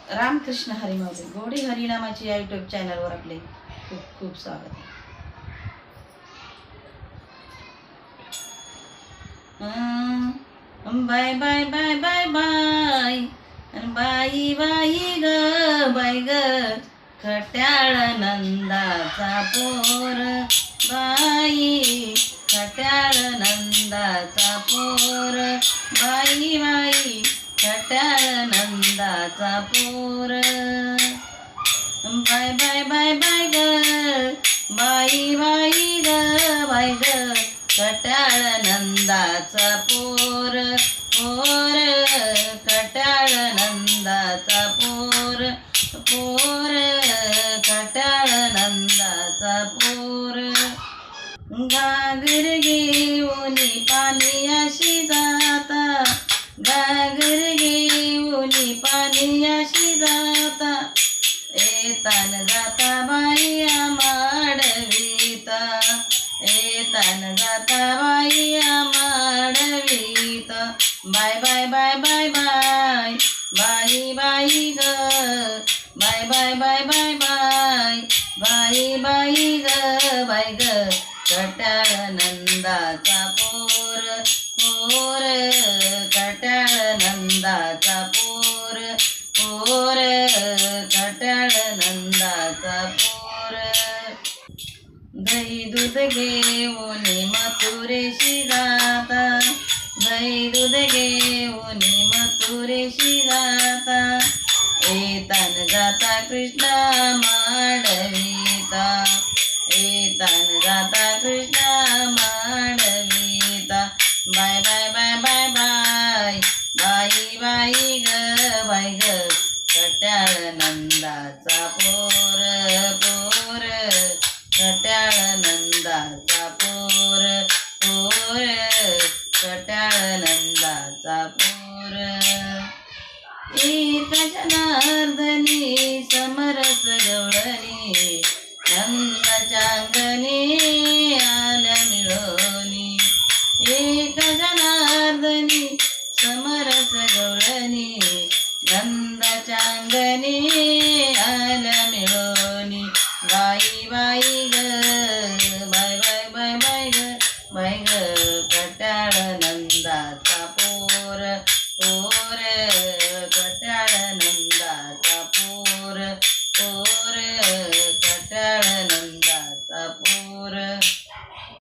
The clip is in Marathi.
रामकृष्ण हरी माऊली गोडी हरिनामाची या यूट्यूब चॅनलवर आपले खूप खूप स्वागत आहे. Bye bye bye bye bye बाई बाई ग बाई ग खट्याळ नंदाचा पोर बाई खट्याळ नंदाचा पोर बाई बाई खट्याळ नंदाचा पोर बाय बाय बाय बाय ग बाई बाई ग बाई ग खट्याळ नंदाचा पोर पोर खट्याळ नंदाचा पोर पोर खट्याळ नंदाचा पोर घागर घेऊन पाणी अशी जाता घागर घेऊन पाणी अशी जाता येतान जाता बाई माडवीता येतान जाता बाई माडवीता बाय बाय बाय बाय बाय बाई बाई ग बाय बाय बाय बाय बाय बाई बाई ग बाय ग खट्याळ नंदाचा पोर पोर खट्याळ नंदाचा पोर पोर खट्याळ नंदाचा पोर दही दूध घेऊन मथुरेशी जाता दही दूध घेऊन मथुरेशी जाता येतान जाता कृष्णा मांडवीता येतान जाता कृष्णा मांडवीता बाय बाय बाय बाय बाय बाई बाई ग बाई ग खट्याळ नंदाचा पोर पोर खट्याळ नंदाचा पोर पोर खट्याळ नंदाचा पोर एक जनार्दनी समरस गवळणी नंदाच्या अंगणी आल्या मिळवणी एक जनार्दनी समरस गवळणी नंदाच्या अंगणी आल्या मिळवणी बाई बाई ग बाय बाय बाय बाय ग बाय ग खट्याळ नंदाचा